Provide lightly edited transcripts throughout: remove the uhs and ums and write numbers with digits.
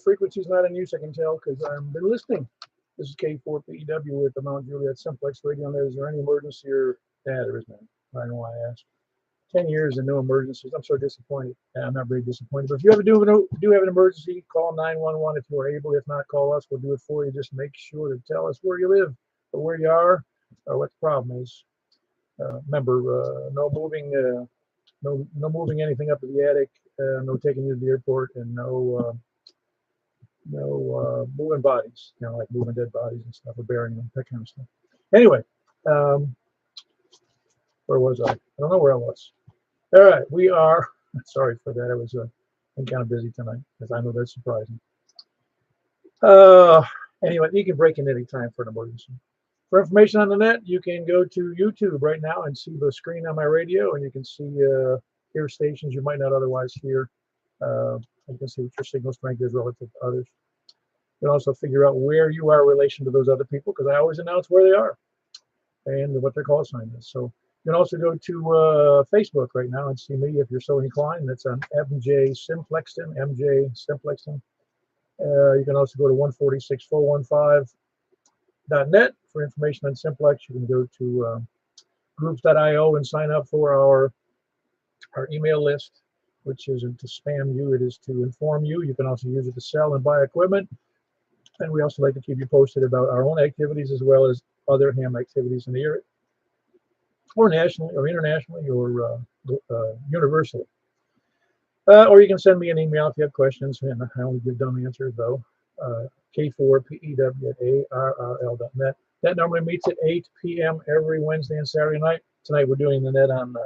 frequency's not in use, I can tell, because I've been listening. This is K4PEW with the Mount Juliet Simplex radio. Is there any emergency or... Yeah, there is none. I know why I asked. 10 years and no emergencies. I'm so disappointed. I'm not very disappointed. But if you ever do have an emergency, call 911 if you are able. If not, call us. We'll do it for you. Just make sure to tell us where you live or where you are or what the problem is. Remember, no moving anything up to the attic, no taking you to the airport, and no moving bodies, like moving dead bodies and stuff, or burying them, that kind of stuff. Anyway, where was I? I don't know where I was. All right, we are, sorry for that. I was I'm kind of busy tonight, because I know that's surprising. Anyway, you can break in any time for an emergency. For information on the net, you can go to YouTube right now and see the screen on my radio, and you can see hear stations you might not otherwise hear. You can see what your signal strength is relative to others. You can also figure out where you are in relation to those other people, because I always announce where they are and what their call sign is. So you can also go to Facebook right now and see me if you're so inclined. That's on MJ Simplexton, MJ Simplexton. You can also go to 146.415.net for information on Simplex. You can go to groups.io and sign up for our email list, which isn't to spam you, it is to inform you. You can also use it to sell and buy equipment. And we also like to keep you posted about our own activities as well as other ham activities in the area, or nationally, or internationally, or universally. Or you can send me an email if you have questions, and I only give dumb answers though. K4PEW@ARRL.net. That normally meets at 8 p.m. every Wednesday and Saturday night. Tonight we're doing the net on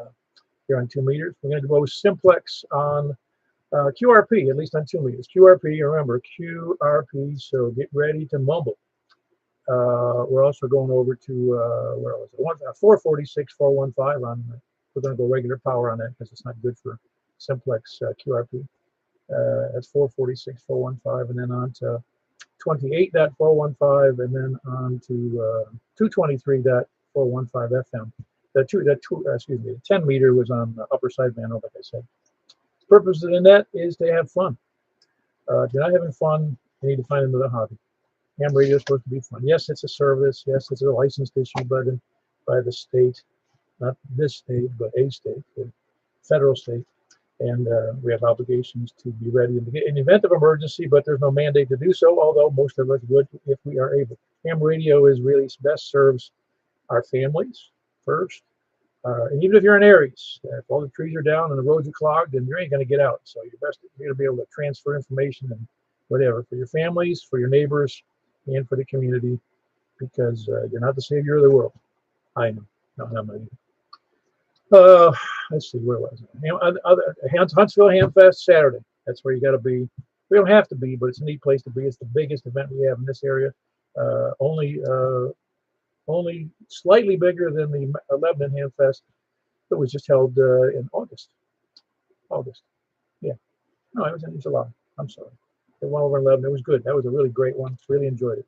here on 2 meters. We're going to go Simplex on QRP, at least on 2 meters. QRP, remember QRP. So get ready to mumble. We're also going over to where was it? 446.415 on. We're going to go regular power on that because it's not good for Simplex QRP. That's 446.415, and then on to 28.415, and then on to 223.415 FM. The 10 meter was on the upper sideband, like I said. The purpose of the net is to have fun. If you're not having fun, you need to find another hobby. Ham radio is supposed to be fun. Yes, it's a service. Yes, it's a licensed issue by the state, not this state, but a state, the federal state. And we have obligations to be ready in the event of emergency, but there's no mandate to do so, although most of us would if we are able. Ham radio is really best serves our families first. And even if you're in Aries, if all the trees are down and the roads are clogged, then you ain't going to get out. So you're going to be able to transfer information and whatever for your families, for your neighbors, and for the community, because you're not the savior of the world. I know. No, I'm not either. Let's see, where was it? Huntsville Ham Fest Saturday. That's where you got to be. We don't have to be, but it's a neat place to be. It's the biggest event we have in this area. Only slightly bigger than the Lebanon Ham Fest that was just held in August. Yeah. No, it was in July. I'm sorry. The one over in Lebanon, it was good. That was a really great one. Really enjoyed it.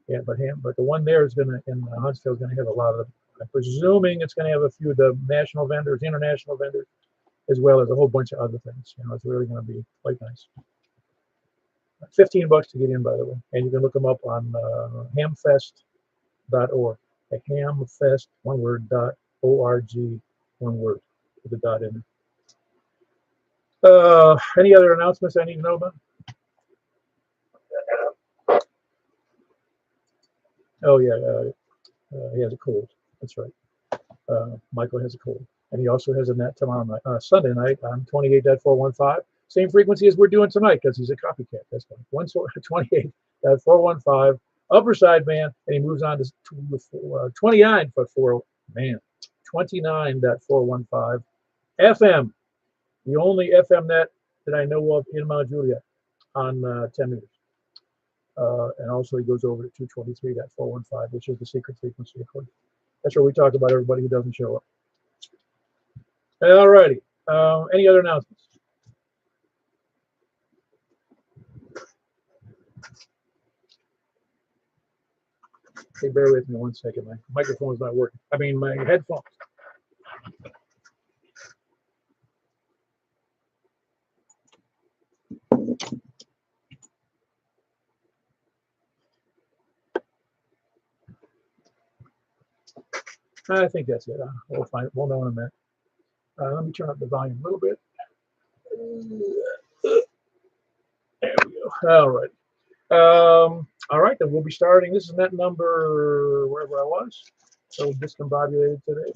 Yeah, but the one there is in Huntsville is going to have a lot of. I'm presuming it's going to have a few of the national vendors, international vendors, as well as a whole bunch of other things. It's really going to be quite nice. $15 to get in, by the way, and you can look them up on hamfest.org. Hamfest, one word, .org, one word, with a dot in it. Any other announcements I need to know about? Oh yeah, he has a cold. That's right. Michael has a cold, and he also has a net tomorrow night, Sunday night on 28.415. Same frequency as we're doing tonight, because he's a copycat. That's fine. 28.415 upper sideband, and he moves on to 29.415 FM. The only FM net that I know of in Mount Juliet on 10 meters. And also he goes over to 223.415, which is the secret frequency, of course. That's where we talk about everybody who doesn't show up. All righty. Any other announcements? Hey, bear with me 1 second. My microphone's not working. I mean, my headphones. I think that's it. We'll find it. We'll know in a minute. Let me turn up the volume a little bit. There we go. All right. All right, then we'll be starting. This is net number wherever I was. So discombobulated today.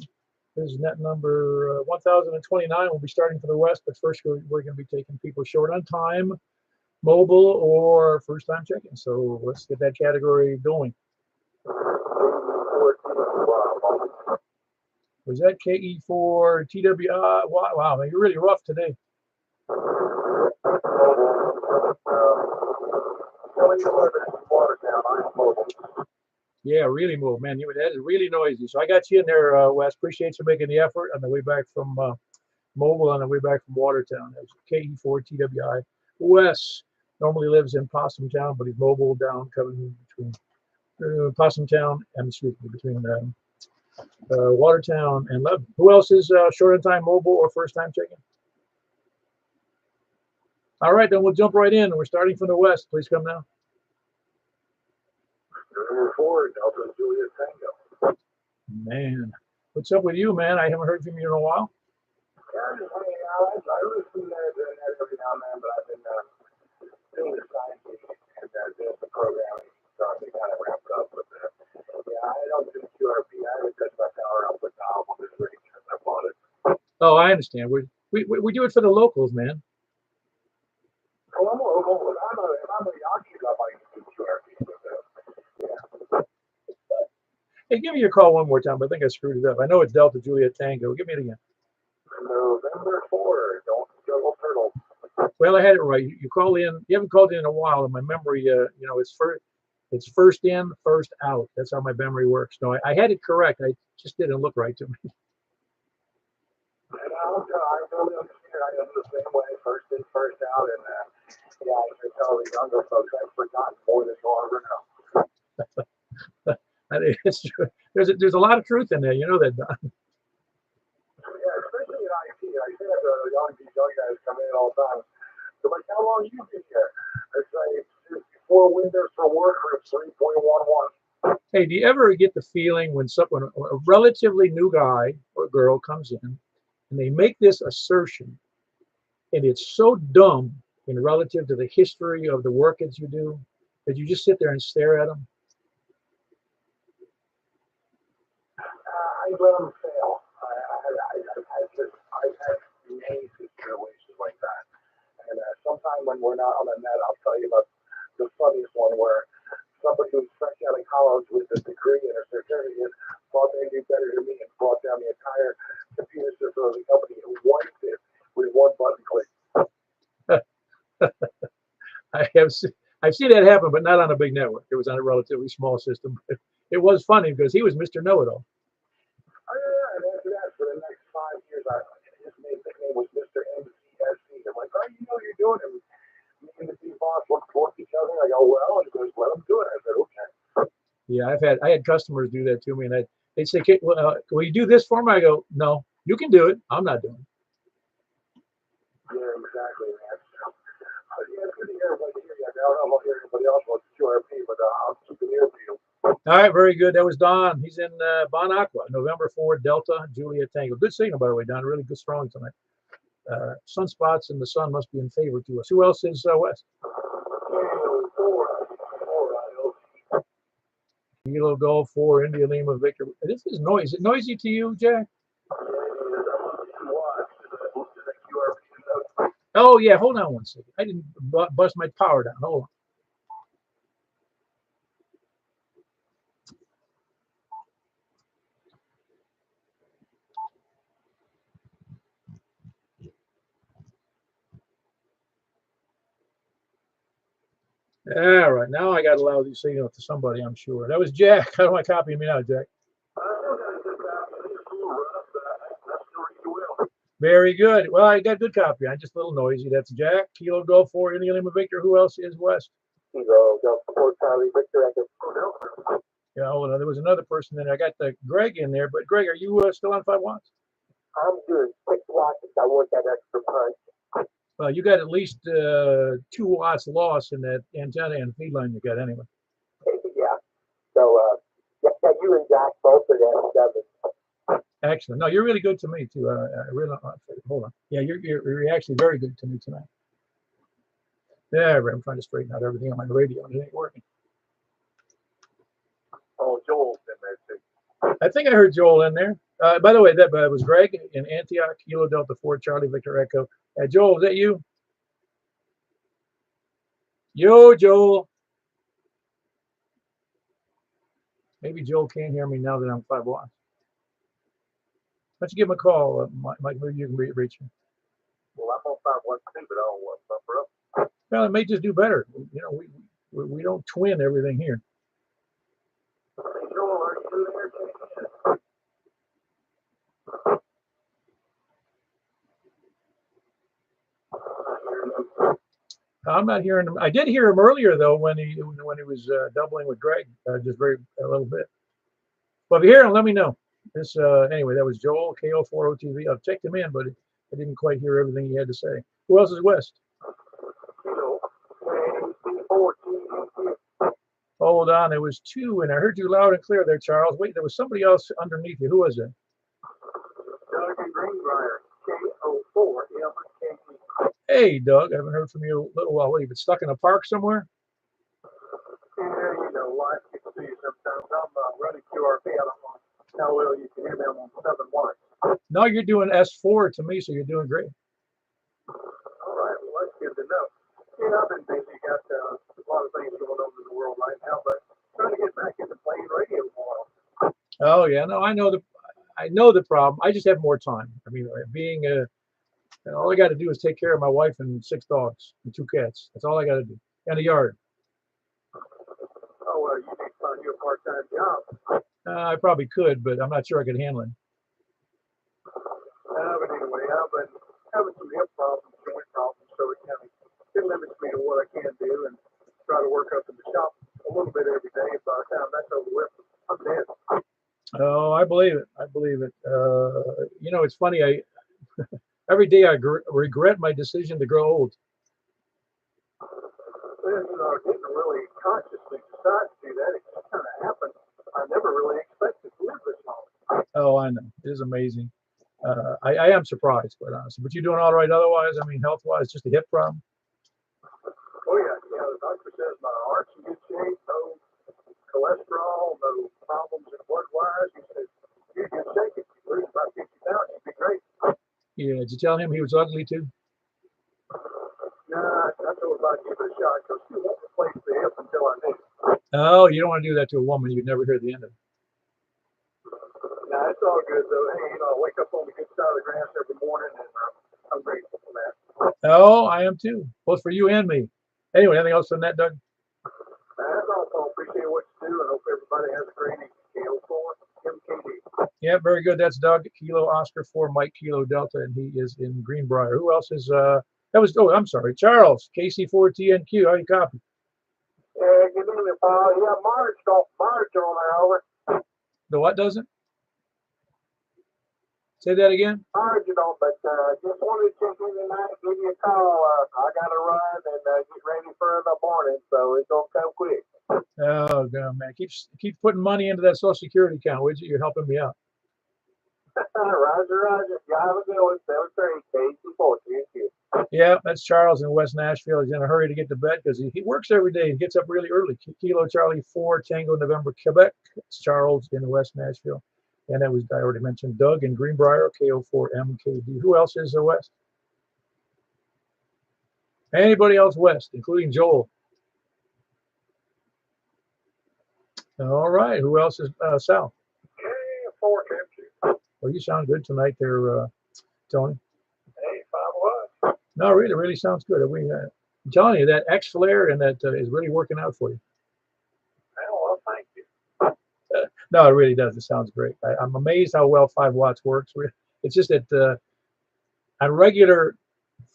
This is net number 1029. We'll be starting for the West, but first we're going to be taking people short on time, mobile, or first time checking. So let's get that category going. Was that KE4 TWI? Wow, man, you're really rough today. Yeah, really move, man. That is really noisy. So I got you in there, Wes. Appreciate you making the effort on the way back from Mobile, on the way back from Watertown. That was KE4 TWI. Wes normally lives in Possum Town, but he's mobile down coming between Possum Town and between Watertown and Lebanon. Who else is short on time mobile or first time checking? All right, then we'll jump right in. We're starting from the West. Please come now. Number 4, Delta Juliet Tango. Man, what's up with you, man? I haven't heard from you in a while. Yeah, I'm just hanging out. I listen to that every now and then, but I've been doing the science and doing the programming, so I've been kind of wrapped up with it. Yeah, I don't do QRP. I haven't touched my power output now on this rig since I bought it. Oh, I understand. We do it for the locals, man. Oh, I'm a local. I'm a Yankee club. I can do QRP with it. Yeah. Hey, give me your call one more time. I think I screwed it up. I know it's Delta Juliet Tango. Give me it again. November 4, don't juggle turtles. Well, I had it right. You called in. You haven't called in a while, and my memory, it's first in, first out. That's how my memory works. No, I had it correct. I just didn't look right to me. And I totally understand. I am the same way, first in, first out, and yeah, I can tell the younger folks I've forgotten more than you'll ever know. It's true. There's a lot of truth in there. You know that, Don. Yeah, especially in IT. I see that these young guys come in all the time. They're like, how long you been here? I say, it's before Windows for Workgroup 3.11. Hey, do you ever get the feeling when a relatively new guy or girl comes in and they make this assertion, and it's so dumb in relative to the history of the work that you do, that you just sit there and stare at them? I let them fail. I've had many situations like that. And sometime when we're not on the net, I'll tell you about the funniest one where somebody who's fresh out of college with a degree and a certificate thought they knew better than me and brought down the entire computer system of the company and wiped it with one button click. I've seen that happen, but not on a big network. It was on a relatively small system. It was funny because he was Mr. Know-It-All. Oh, yeah, and after that, for the next 5 years, his nickname was Mr. MCSC. I'm like, oh, you know what you're doing? And me and the big boss looked towards each other. I go, well, and he goes, let him do it. I said, okay. Yeah, I had customers do that to me, and they'd say, will you do this for me? I go, no, you can do it. I'm not doing it. Yeah, exactly, man. Yeah, it's good to hear everybody here. I don't know if everybody else wants QRP, but I'll keep it here for you. All right, very good. That was Don. He's in Bon Aqua, November 4, Delta Juliet Tango. Good signal, by the way, Don. Really good, strong tonight. Sunspots and the sun must be in favor to us. Who else is West? Kilo Golf 4, India Lima Victor. This is noisy. Is it noisy to you, Jack? Oh, yeah. Hold on one second. I didn't bust my power down. Hold on. All right, now I got to allow these signals to somebody, I'm sure. That was Jack. How do I copy me now, Jack? Very good. Well, I got good copy. I'm just a little noisy. That's Jack. Kilo Golf 4, India Lima Victor. Who else is West? Kilo Golf 4, Charlie Victor. Yeah, hold on. There was another person in there. I got the Greg in there, but Greg, are you still on 5 watts? I'm good. 6 watts. I want that extra punch. Well, you got at least 2 watts loss in that antenna and feed line you got anyway. Yeah. So, yeah, you and Jack both are at 7. Excellent. No, you're really good to me too. I really hold on. Yeah, you're actually very good to me tonight. There, I'm trying to straighten out everything on my radio and it ain't working. Oh, Joel's in there too. I think I heard Joel in there. By the way, that was Greg in Antioch, Kilo Delta 4, Charlie Victor Echo. Joel, is that you? Yo, Joel. Maybe Joel can't hear me now that I'm 5 watts. Why don't you give him a call, Mike? Maybe you can reach him. Well, I'm on 5 watts too, but I don't want buffer up. Well, it may just do better. You know, we don't twin everything here. Hey, Joel, are you there? I'm not hearing him. I did hear him earlier though when he was doubling with Greg, just a little bit. Well, if you hear him, let me know. This anyway, that was Joel KO4OTV. I've checked him in, but I didn't quite hear everything he had to say. Who else is west? Hold on, there was 2, and I heard you loud and clear there, Charles. Wait, there was somebody else underneath you. Who was it? Doug and Greenbrier, KO4MKD. Hey, Doug, I haven't heard from you in a little while. What, you been stuck in a park somewhere? Yeah, you know, life gets to you sometimes. I'm running QRP. I don't know how well you can hear me. I'm on 7 watts. No, you're doing S4 to me, so you're doing great. All right, well, that's good to know. Yeah, I've been busy. Got a lot of things going on in the world right now, but trying to get back into playing radio more. Oh yeah, no, I know the problem. I just have more time. I mean, being all I got to do is take care of my wife and 6 dogs and 2 cats. That's all I got to do, and a yard. Oh, well, you need to find you a part-time job. I probably could, but I'm not sure I could handle it. But anyway, I've been having some hip problems, joint problems, so it limits me to what I can do and try to work up in the shop a little bit every day. By the time that's over with, I'm dead. Oh, I believe it. I believe it. You know, it's funny. Every day I regret my decision to grow old. Well, you know, I didn't really consciously decide to do that. It just kind of happened. I never really expected to live this long. Oh, I know. It is amazing. I am surprised, quite honestly. But you're doing all right otherwise? I mean, health-wise, just a hip problem? Oh, yeah. Yeah, the doctor says my heart's in good shape, no cholesterol, no problems in blood-wise. He said, you can shake it. You lose about 50 pounds, you'd be great. Yeah. Did you tell him he was ugly, too? Nah, I told him I'd give it a shot because she won't replace the hip until I do. Oh, you don't want to do that to a woman. You'd never hear the end of it. Nah, it's all good, though. Hey, you know, I wake up on the good side of the grass every morning, and I'm grateful for that. Oh, I am, too. Both for you and me. Anyway, anything else on that, Doug? That's all, Paul. Appreciate what you do, and hope everybody has a great evening. KO4 MKD. Yeah, very good. That's Doug, Kilo Oscar 4, Mike Kilo Delta, and he is in Greenbrier. Who else is, that was, oh, I'm sorry, Charles, KC4TNQ. How you copy? Yeah, good evening, Paul. Yeah, Marge on there, over. The what doesn't? Say that again? Marge on, but just wanted to check in tonight, give you a call. I got to run and get ready for the morning, so it's going to come quick. Oh, God, man. Keep putting money into that Social Security account, would you? You're helping me out. Roger. You have a good one. 7-3, KC4. Yeah, that's Charles in West Nashville. He's in a hurry to get to bed because he works every day and gets up really early. Kilo Charlie 4, Tango November, Quebec. It's Charles in West Nashville. And that was, I already mentioned, Doug in Greenbrier, KO4MKD. Who else is west? Anybody else west, including Joel? All right. Who else is south? K4 Well, you sound good tonight there, Tony. Hey, 5 watts. No, really sounds good. I'm telling you, that X flare and that is really working out for you. Well, thank you. No, it really does. It sounds great. I'm amazed how well 5 watts works. It's just that on regular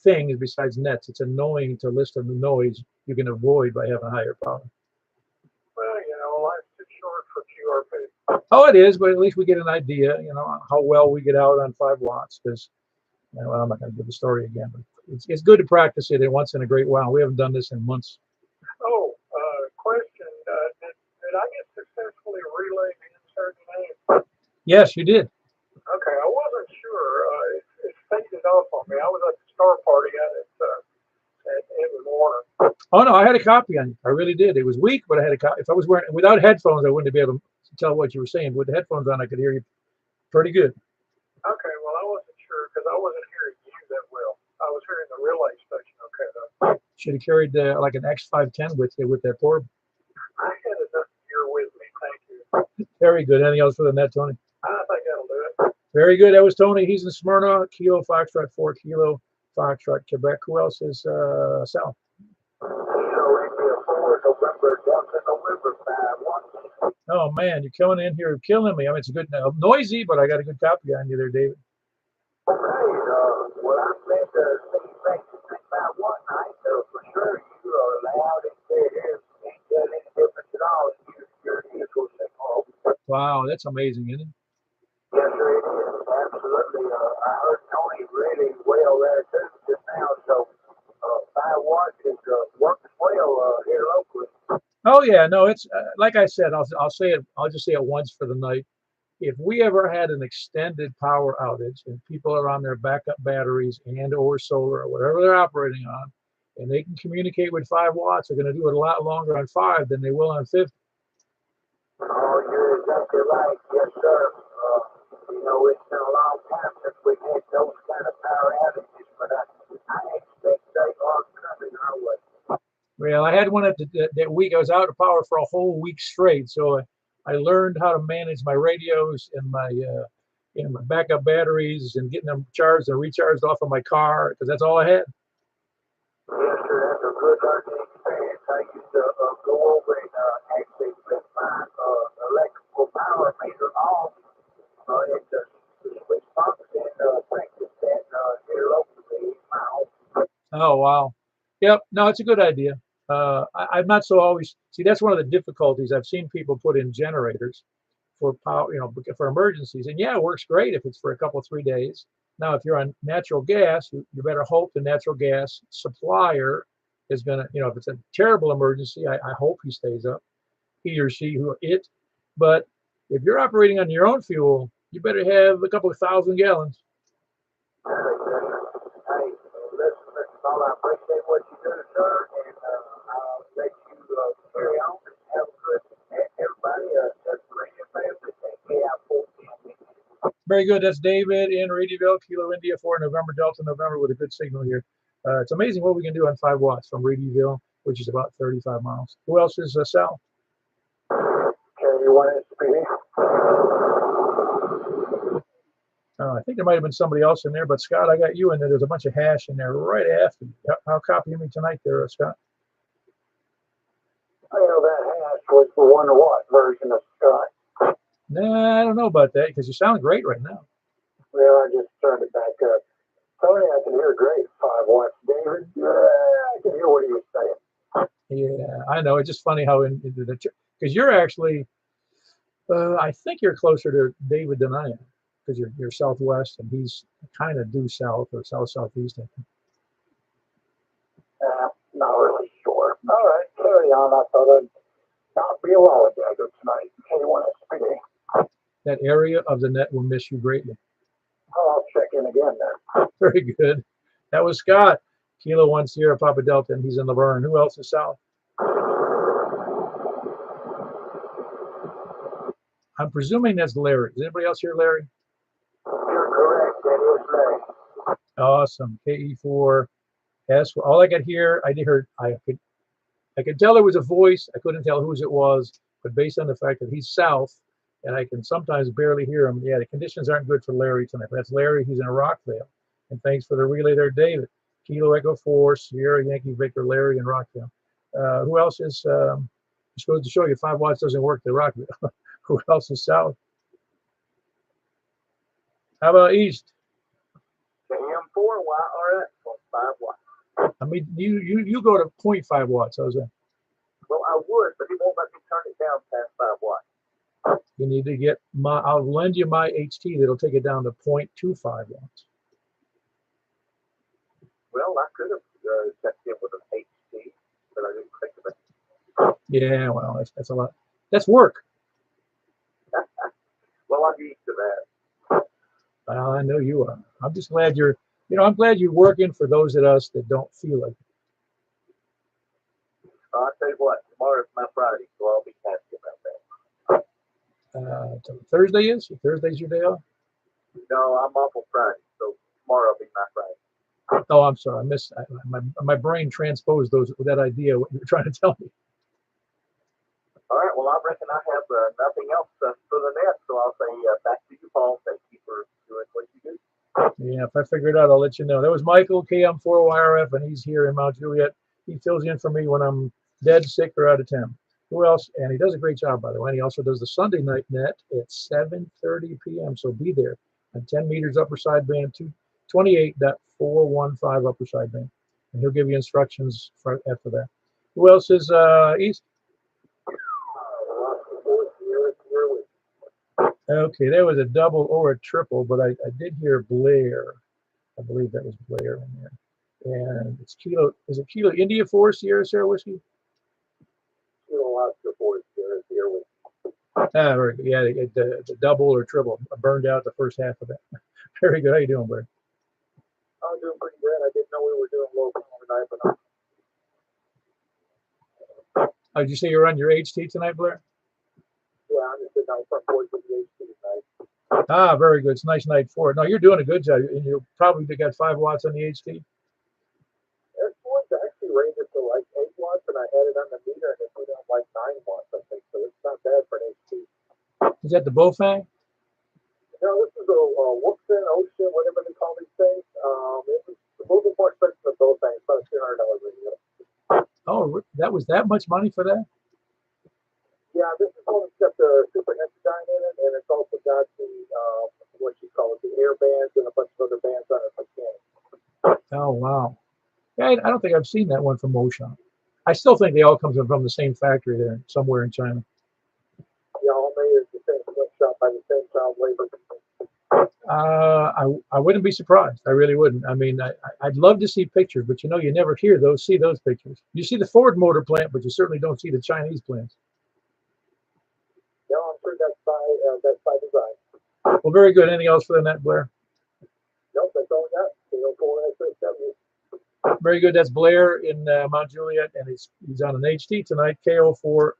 things besides nets, it's annoying to listen to noise you can avoid by having a higher power. Well, you know, life's too short for QRP. Oh, it is, but at least we get an idea, you know, how well we get out on 5 watts. Because, you know, I'm not going to give the story again, but it's good to practice it once in a great while. We haven't done this in months. Oh, question. Did I get successfully relay the insert name? Yes, you did. Okay. Oh no, I had a copy on you. I really did. It was weak, but I had a copy. If I was wearing without headphones, I wouldn't be able to tell what you were saying. With the headphones on, I could hear you pretty good. Okay, well, I wasn't sure because I wasn't hearing you that well. I was hearing the relay station okay, though. Should have carried like an X510 with you with that port. I had enough gear with me. Thank you. Very good. Anything else for the net, Tony? I think that'll do it. Very good. That was Tony. He's in Smyrna. Kilo Foxtrot 4 Kilo Foxtrot Quebec. Who else is Sal? Oh man, you're coming in here killing me. I mean, it's a good noisy, but I got a good copy on you there, David. Okay, well, I said things about one night, so for sure you are loud and clear. Ain't got any difference at all. Your usual signal. Wow, that's amazing, isn't it? Yes, sir, it is. Absolutely. I heard Tony really well there too just now, so 5 watts is working well here locally. Oh yeah, no, it's like I said. I'll say it. I'll just say it once for the night. If we ever had an extended power outage and people are on their backup batteries and or solar or whatever they're operating on, and they can communicate with 5 watts, they're going to do it a lot longer on 5 than they will on 50. Oh, you're exactly right. Yes, sir. You know, it's been a long time since we had those kind of power outages, but I expect they are coming our way. Well, I had one that week. I was out of power for a whole week straight, so I learned how to manage my radios and my backup batteries and getting them charged and recharged off of my car because that's all I had. Yes, sir. That's a good learning experience. I used to go over and actually flip my electrical power meter off at the switch box and practice that here locally in my home. Oh wow, yep. No, it's a good idea. I'm not so always see. That's one of the difficulties. I've seen people put in generators for power, for emergencies, and yeah, it works great if it's for a couple 3 days. Now, if you're on natural gas, you better hope the natural gas supplier is gonna, if it's a terrible emergency, I hope he stays up, he or she, But if you're operating on your own fuel, you better have a couple of 1,000 gallons. Hey, listen, Paul, I appreciate what you do, sir, and I'll let you carry on and have a good everybody. Bring your family. Take care. 14. Very good. That's David in Radieville, Kilo India 4 November Delta November with a good signal here. It's amazing what we can do on 5 watts from Radieville, which is about 35 miles. Who else is Sal? Okay, you want to speak? I think there might have been somebody else in there, but Scott, I got you in there. There's a bunch of hash in there right after you. How copy me tonight there, Scott? Well, that hash was the Wonder What version of Scott. Nah, I don't know about that because you sound great right now. Well, I just turned it back up. Tony, I can hear great 5 watts. David, I can hear what he was saying. Yeah, I know. It's just funny how because you're actually, I think you're closer to David than I am because you're southwest and he's kind of due south or southeast. I think. Not really sure. All right, carry on. I thought I'd not be a lollygagger tonight. Okay, you want to speak? That area of the net will miss you greatly. Oh, I'll check in again then. Very good. That was Scott, Kilo 1 Sierra Papa Delta, and he's in Laverne. Who else is south? I'm presuming that's Larry. Is anybody else here, Larry? You're correct. That is Larry. Awesome. KE4S. All I could hear, I could tell there was a voice. I couldn't tell whose it was, but based on the fact that he's south, and I can sometimes barely hear him. Yeah, the conditions aren't good for Larry tonight. That's Larry. He's in Rockville. And thanks for the relay there, David. Kilo Echo 4, Sierra Yankee Victor, Larry in Rockville. Who else is, just goes to show you 5 watts doesn't work at Rockville. Who else is south? How about east? AM4 watt or 5 watts. I mean, you go to 0.5 watts. How's that? Well, I would, but he won't let me turn it down past 5 watts. You need to get I'll lend you my HT that'll take it down to 0.25 watts. Well, I could have checked in with an HT, but I didn't think of it. Yeah, well, that's a lot. That's work. Well, I'm used to that. Well, I know you are. I'm just glad I'm glad you're working for those of us that don't feel like it. tell you what, tomorrow's my Friday, so I'll be happy about that. Thursday is? Thursday's your day off? No, I'm off on Friday, so tomorrow will be my Friday. Oh, I'm sorry. I missed. My brain transposed that idea, what you were trying to tell me. All right, well, I reckon I have nothing else for the net, so I'll say back to you, Paul. Thank you for doing what you do. Yeah, if I figure it out, I'll let you know. That was Michael, KM4YRF, and he's here in Mount Juliet. He fills in for me when I'm dead, sick, or out of town. Who else? And he does a great job, by the way. And he also does the Sunday night net at 7:30 p.m. So be there on 10 meters upper sideband, 28.415 upper sideband. And he'll give you instructions after that. Who else is East? Okay, there was a double or a triple, but I did hear Blair. I believe that was Blair in there. And it's Kilo. Is it Kilo India 4 Sierra Sierra Whiskey? Kilo Oscar 4 Sierra Sierra Whiskey. Ah, very good. Yeah, the double or triple. I burned out the first half of that. Very good. How you doing, Blair? I'm doing pretty good. I didn't know we were doing local tonight, but Oh, did you say you're on your HT tonight, Blair? yeah, I'm just sitting on front porch with the HT tonight. Ah, very good. It's a nice night for it. No, you're doing a good job. And you probably got 5 watts on the HT. This one's actually rated to like 8 watts, and I had it on the meter, and it put out like 9 watts, I think, so it's not bad for an HT. Is that the Bowfang? No, this is a Wookson, Ocean, whatever they call these things. It was the moving part section of both things, about $200 radio. Oh, that was that much money for that? Yeah, this is one that's got the super Hexagon in it, and it's also got the, what you call it, the air bands and a bunch of other bands on it. Oh, wow. Yeah, I don't think I've seen that one from Ocean. I still think they all come from the same factory there, somewhere in China. Yeah, all made is the same shop by the same child labor. I wouldn't be surprised. I really wouldn't. I mean, I'd love to see pictures, but you never see those pictures. You see the Ford motor plant, but you certainly don't see the Chinese plants. No, I'm sure that's by design. Well, very good. Anything else for the net, Blair? Nope, that's all we got. KO4SSW. Very good. That's Blair in Mount Juliet, and he's on an HT tonight. KO4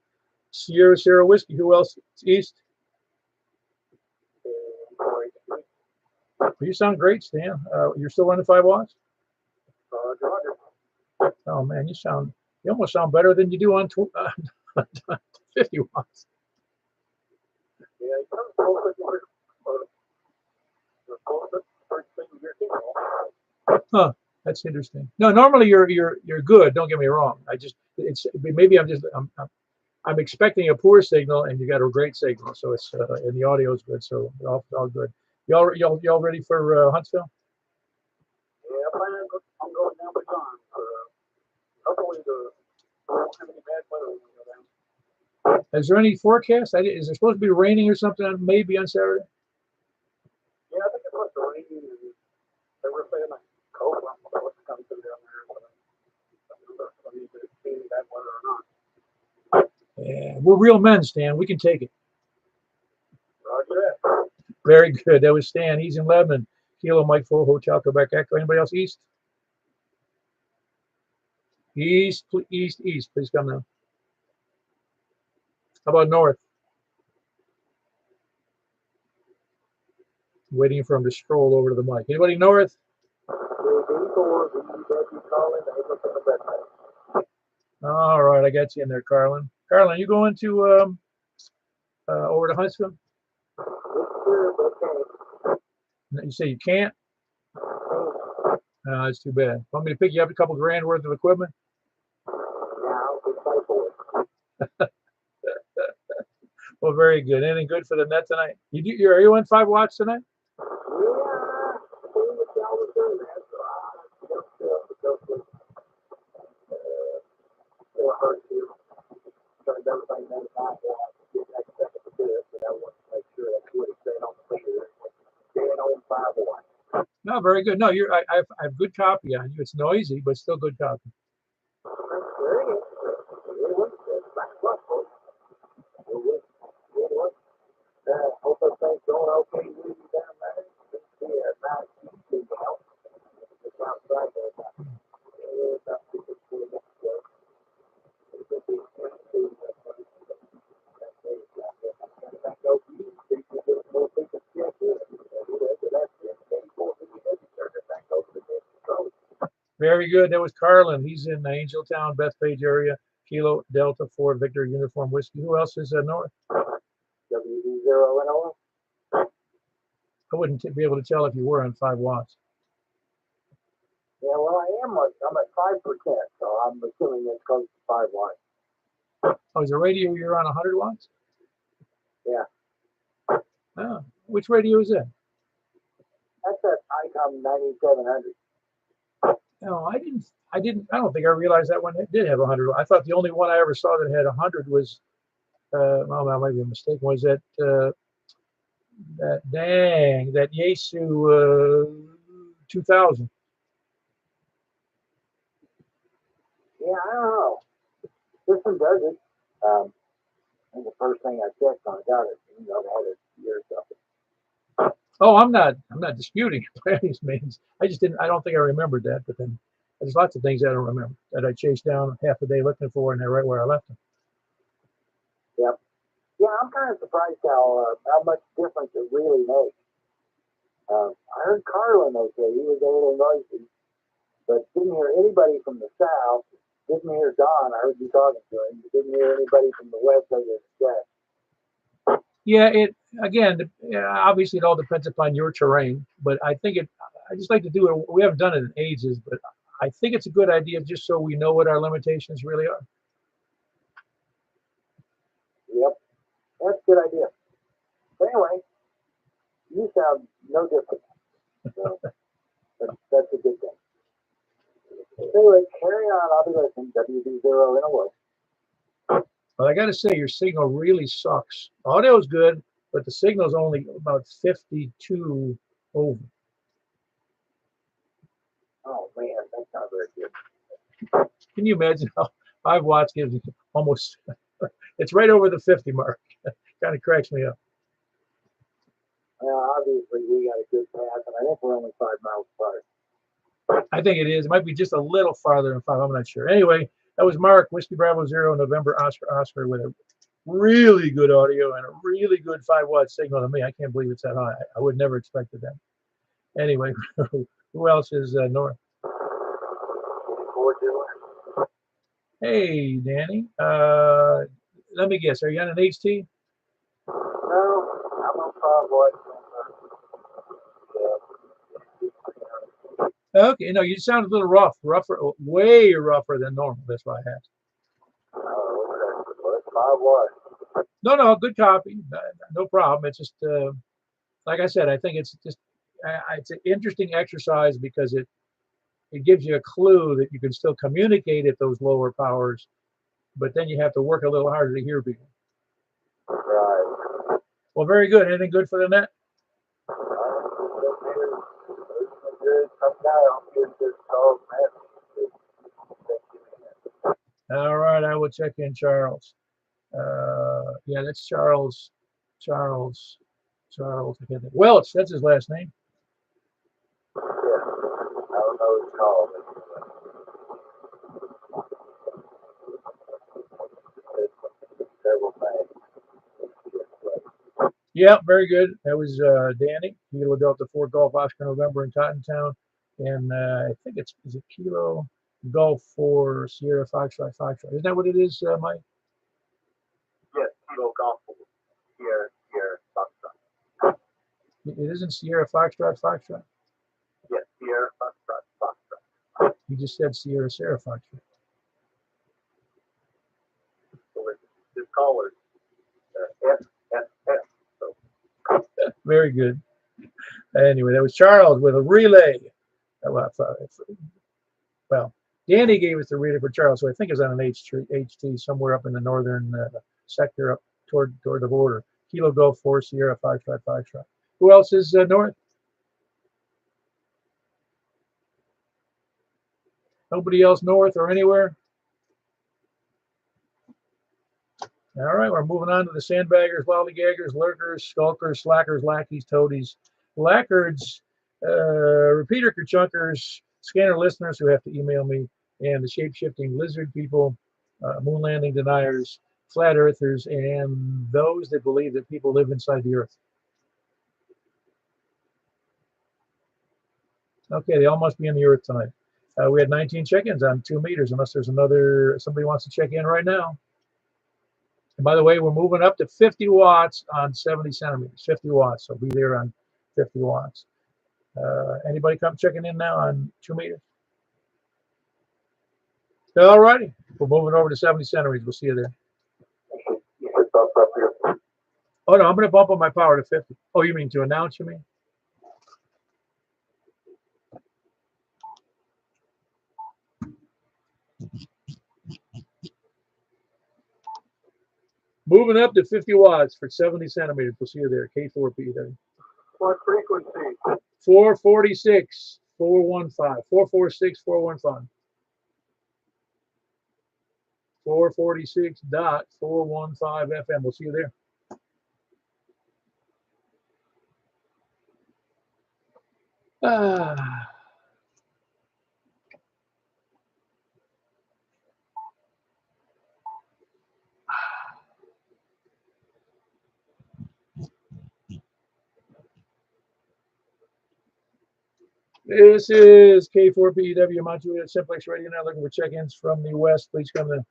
Sierra Sierra Whiskey. Who else? It's East. You sound great, Stan. You're still running 5 watts? Oh man, you almost sound better than you do on 50 watts. Yeah, it comes closer to Huh, that's interesting. No, normally you're good. Don't get me wrong. I'm expecting a poor signal, and you got a great signal. So it's and the audio is good. So all good. Y'all ready for Huntsville? Yeah, I'm going down by time. Hopefully I won't have any bad weather when we go down. Is there any forecast? Is there supposed to be raining or something maybe on Saturday? Yeah, I think it's supposed to rain. They were saying like cold. I don't know what's coming through down there. But I don't know if I need to see any bad weather or not. Yeah, we're real men, Stan. We can take it. Roger that. Very good. That was Stan. He's in Lebanon. Kilo Mike 4 Hotel Quebec Echo. Anybody else east? East, east. Please come now. How about north? Waiting for him to stroll over to the mic. Anybody north? All right, I got you in there, Carlin. Carlin, you going to over to Huntsville? You say you can't? That's too bad. Want me to pick you up a couple grand worth of equipment? Well, very good. Anything good for the net tonight? Are you on 5 watts tonight? No, very good. No, I have good copy on you. It's noisy, but still good copy. Hope everything's going okay with you down there. Yeah, nice to see you out. Very good. That was Carlin. He's in Angeltown, Bethpage area. Kilo Delta 4 Victor Uniform Whiskey. Who else is north? WD0 NO. I wouldn't be able to tell if you were on 5 watts. Yeah, well, I'm at 5%, so I'm assuming it's close to 5 watts. Oh, is the radio you're on 100 watts? Yeah. Oh, which radio is that? That's that ICOM 9700. No, I don't think I realized that one did have 100. I thought the only one I ever saw that had 100 was, well, that might be a mistake, was that, that Yaesu 2000. Yeah, I don't know. This one does it. I think the first thing I checked on got it. You know, they had it a year or something. Oh, I'm not disputing it by any means. I don't think I remembered that, but then there's lots of things I don't remember that I chased down half a day looking for, and they're right where I left them. Yep. Yeah, I'm kind of surprised how much difference it really makes. I heard Carlin okay, he was a little noisy, but didn't hear anybody from the south. Didn't hear Don. I heard you talking to him. Didn't hear anybody from the west other than Jeff. Yeah, obviously it all depends upon your terrain, but I just like to do it. We haven't done it in ages, but I think it's a good idea just so we know what our limitations really are. Yep, that's a good idea. But anyway, you sound no different. So that's a good thing. Anyway, carry on. I'll be listening. WD0 in a way. Well, I got to say, your signal really sucks. Audio is good, but the signal's only about 52 over. Oh, man, that's not very good. Can you imagine how 5 watts gives you almost, it's right over the 50 mark. Kind of cracks me up. Well, obviously, we got a good path, and I think we're only 5 miles apart. I think it is. It might be just a little farther than 5. I'm not sure. Anyway, that was Mark, Whiskey Bravo 0, November Oscar with a really good audio and a really good 5 watt signal to me. I can't believe it's that high. I would never expected that. Anyway, who else is north? Hey, Danny. Let me guess. Are you on an HT? No, I'm on 5 watts. Okay, no, you sound a little rougher, way rougher than normal. That's why I asked. Oh, okay. Well, it's 5 watts. No, good copy. No problem. It's just, like I said, I think it's just, it's an interesting exercise because it gives you a clue that you can still communicate at those lower powers, but then you have to work a little harder to hear people. Right. Well, very good. Anything good for the net? All right, I will check in Charles. Yeah, that's Charles. Welch, that's his last name. Yeah, I don't know what it's called. Several things. Yeah, very good. That was Danny, Kilo Delta 4 Golf Oscar November in Cottontown. And I think is it Kilo Golf 4 Sierra Foxtrot. Isn't that what it is, Mike? Yes, Kilo Golf 4 Sierra Foxtrot. It isn't Sierra Foxtrot. Yes, Sierra Foxtrot. You just said Sierra Foxtrot. So this call is FFF. So. Very good. Anyway, that was Charles with a relay. Well, Danny gave us the relay for Charles, so I think it's on an HT somewhere up in the northern sector up toward the border. Kilo Golf 4 Sierra Foxtrot. Who else is north? Nobody else north or anywhere? All right, we're moving on to the sandbaggers, lollygaggers, lurkers, skulkers, slackers, lackeys, toadies, lackards, repeater chunkers, scanner listeners who have to email me, and the shape-shifting lizard people, moon landing deniers, flat earthers, and those that believe that people live inside the earth. Okay, they all must be in the earth tonight. We had 19 check-ins on 2 meters, unless there's somebody wants to check in right now. And by the way, we're moving up to 50 watts on 70 centimeters, 50 watts. So be there on 50 watts. Anybody come checking in now on 2 meters? All righty. We're moving over to 70 centimeters. We'll see you there. Oh, no, I'm going to bump up my power to 50. Oh, you mean to announce, you mean? Moving up to 50 watts for 70 centimeters. We'll see you there. K4P there. What frequency? 446, 415. 446, 415. 446.415 FM. We'll see you there. This is K4PEW Mount Juliet Simplex Radio now, looking for check-ins from the west. Please come to.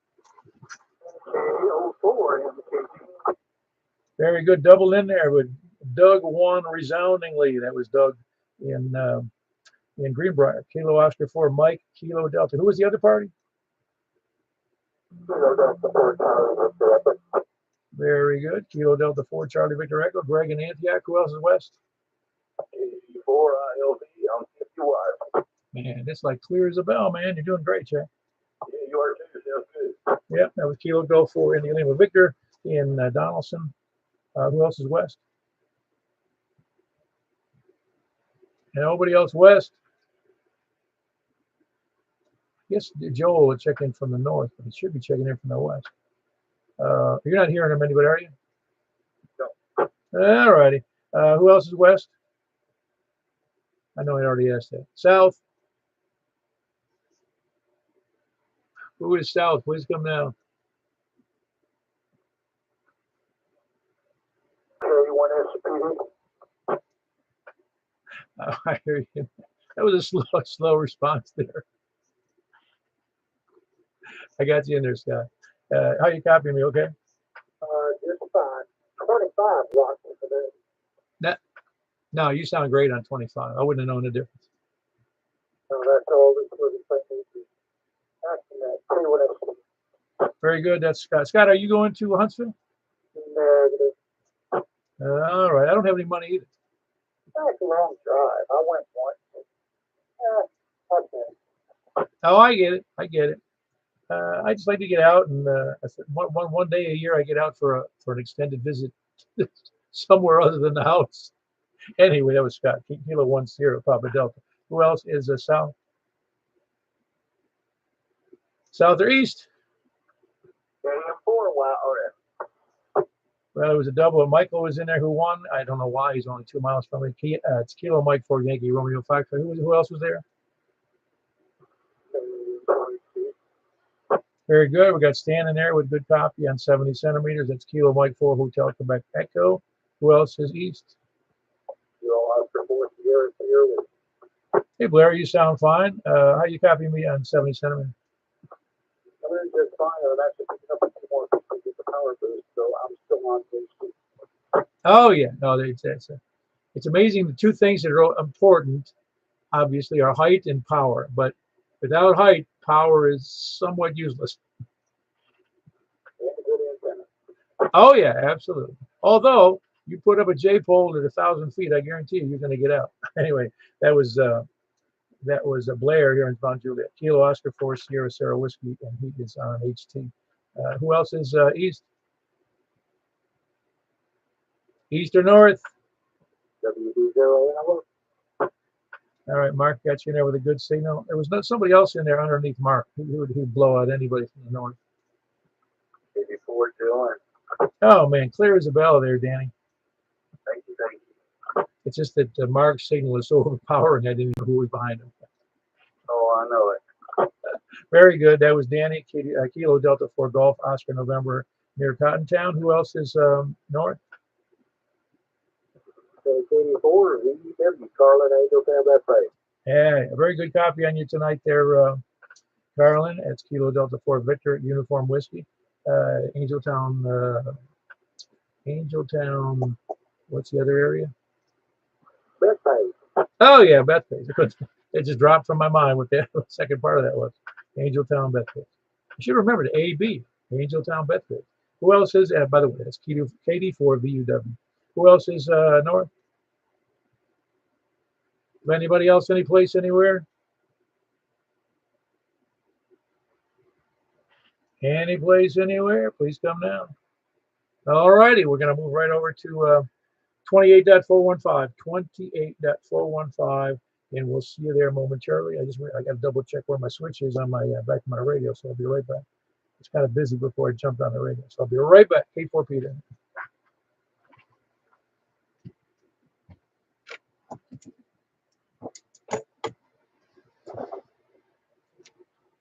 Very good. Double in there with Doug won resoundingly. That was Doug in Greenbrier. Kilo Oscar 4, Mike, Kilo Delta. Who was the other party? Very good. Kilo Delta 4, Charlie Victor Echo, Greg and Antioch. Who else is west? 84 LV on 50 watts. Man, it's like clear as a bell, man. You're doing great, Jack. Yeah, you are too. Sounds good. Yeah, that was Kilo Go for Indian Lima Victor in Donaldson. Who else is west? And nobody else west. Yes, Joel would check in from the north, but he should be checking in from the west. You're not hearing him, anybody, are you? No. All righty. Who else is west? I know I already asked that. South. Who is south? Please come down. I hear you. That was a slow response there. I got you in there, Scott. How you copying me? Okay. Just fine. 25 watts today. No, you sound great on 25. I wouldn't have known the difference. No, that's all this was that. Very good. That's Scott. Scott, are you going to Huntsville? Negative. All right. I don't have any money either. That's a long drive. I went once. Okay. Oh, I get it. I get it. I just like to get out, and one day a year I get out for an extended visit somewhere other than the house. Anyway, that was Scott. Kilo 10, Papa Delta. Who else is south? South or east? Well, it was a double. Michael was in there who won. I don't know why. He's only 2 miles from me. It's Kilo Mike 4 Yankee Romeo 5. Who else was there? Very good. We got Stan in there with good copy on 70 centimeters. That's Kilo Mike 4 Hotel Quebec Echo. Who else is east? Hey, Blair, you sound fine. How you copy me on 70 centimeters? I'm just fine. I'm actually picking up a few more to get the power boost, so I'm still on this. Oh, yeah. No, it's amazing. The two things that are important, obviously, are height and power. But without height, power is somewhat useless. Oh, yeah, absolutely. Although you put up a J-pole at 1,000 feet, I guarantee you're going to get out. Anyway, that was a Blair here in Mount Juliet. Kilo Oscar 4 Sierra Sarah Whiskey, and he is on HT. Who else is east? East or north? WD0. All right, Mark got you in there with a good signal. There was somebody else in there underneath Mark who'd blow out anybody from the north. 84 Dylan. Oh, man, clear as a bell there, Danny. Thank you. It's just that Mark's signal is so overpowering, I didn't know who was behind him. Oh, I know it. Very good. That was Danny, Kilo Delta 4 Golf, Oscar November near Cottontown. Who else is north? 84 VW, Carlin Angel, that way. Yeah, a very good copy on you tonight there, Carolyn. It's Kilo Delta 4 Victor Uniform Whiskey. Angeltown, Angeltown, what's the other area? Bethpage. Oh, yeah, Bethpage. It just dropped from my mind what the second part of that was. Angeltown, Bethpage. You should remember the AB, Angeltown, Bethpage. Who else is, by the way, that's KD4 VUW. Who else is north? Anybody else, any place, anywhere? Any place, anywhere? Please come down. All righty, we're going to move right over to 28.415, 28.415, and we'll see you there momentarily. I got to double check where my switch is on my back of my radio, so I'll be right back. It's kind of busy before I jumped on the radio, so I'll be right back. K4P then.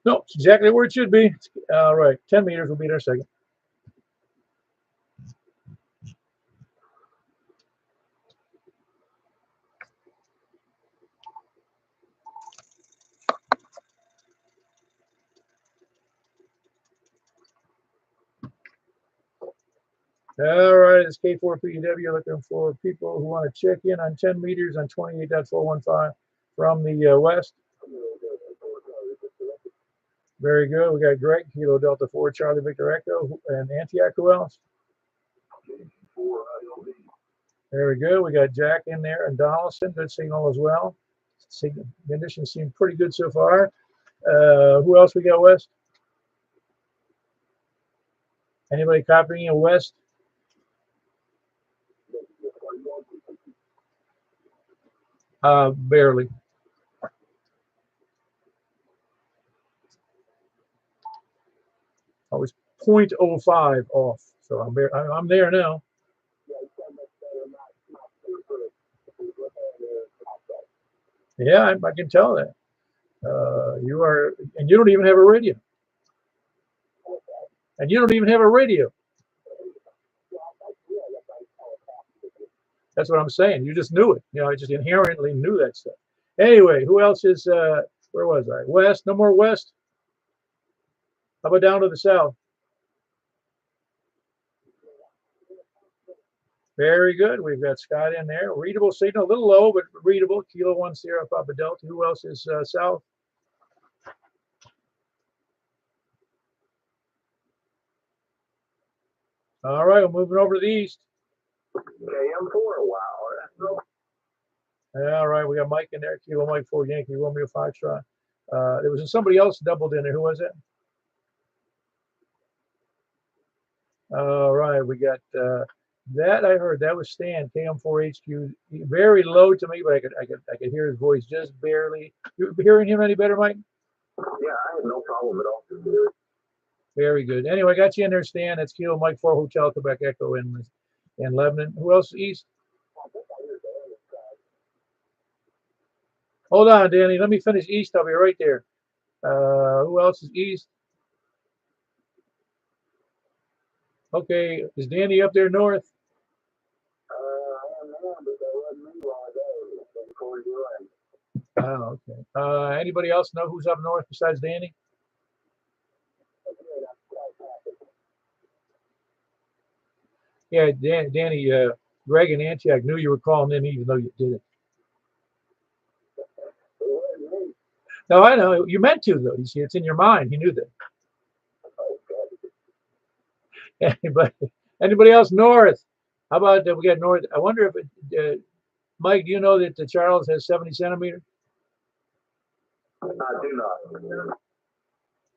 No, it's exactly where it should be. All right, 10 meters will be there second. All right, it's K4PEW looking for people who want to check in on 10 meters on 28.415 from the west. Very good. We got Greg, Kilo Delta 4, Charlie Victor Echo, and Antioch. Who else? Very good. We got Jack in there and Donaldson. Good signal as well. Conditions seem pretty good so far. Who else we got west? Anybody copying in west? Barely. I was 0.05 off, so I'm there now. Yeah, I can tell that. You are, and you don't even have a radio. And you don't even have a radio. That's what I'm saying. You just knew it. You know, I just inherently knew that stuff. Anyway, who else is, where was I? West? No more west? How about down to the south? Very good. We've got Scott in there. Readable signal, a little low, but readable. Kilo 1 Sierra Papa Delta. Who else is south? All right, we're moving over to the east. KM4, wow. All right, we got Mike in there. Kilo Mike 4 Yankee Romeo Foxtrot. There was somebody else doubled in there. Who was it? All right, we got that. I heard that was Stan KM4HQ. Very low to me, but I could hear his voice just barely. You hearing him any better, Mike? Yeah, I have no problem at all. Very good. Anyway, I got you in there, Stan. That's Kilo Mike 4 Hotel Quebec Echo in Lebanon. Who else east? Hold on, Danny. Let me finish east. I'll be right there. Who else is east? Okay, is Danny up there north? Oh, okay. Anybody else know who's up north besides Danny? Yeah, Danny, Greg and Antioch knew you were calling in even though you didn't. No, I know. You meant to, though. You see, it's in your mind. You knew that. Anybody else north? How about we got north? I wonder if it, Mike, do you know that Charles has 70 centimeters? I do not.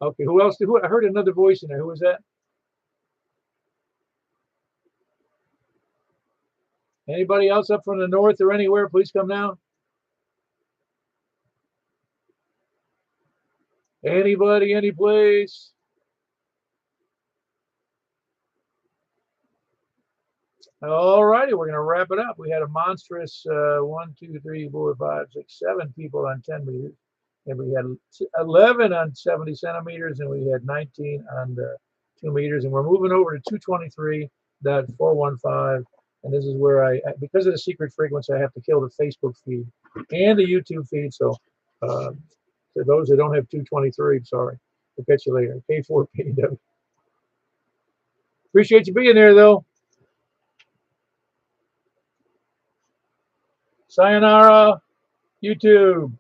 Okay, who else? I heard another voice in there. Who was that? Anybody else up from the north or anywhere? Please come down. Anybody, any place? All righty, we're going to wrap it up. We had a monstrous 1, 2, 3, 4, 5, 6, 7 people on 10 meters. And we had 11 on 70 centimeters, and we had 19 on 2 meters. And we're moving over to 223.415. And this is where because of the secret frequency, I have to kill the Facebook feed and the YouTube feed. So To those that don't have 223, sorry. We'll catch you later. K4PW. Appreciate you being there, though. Sayonara, YouTube.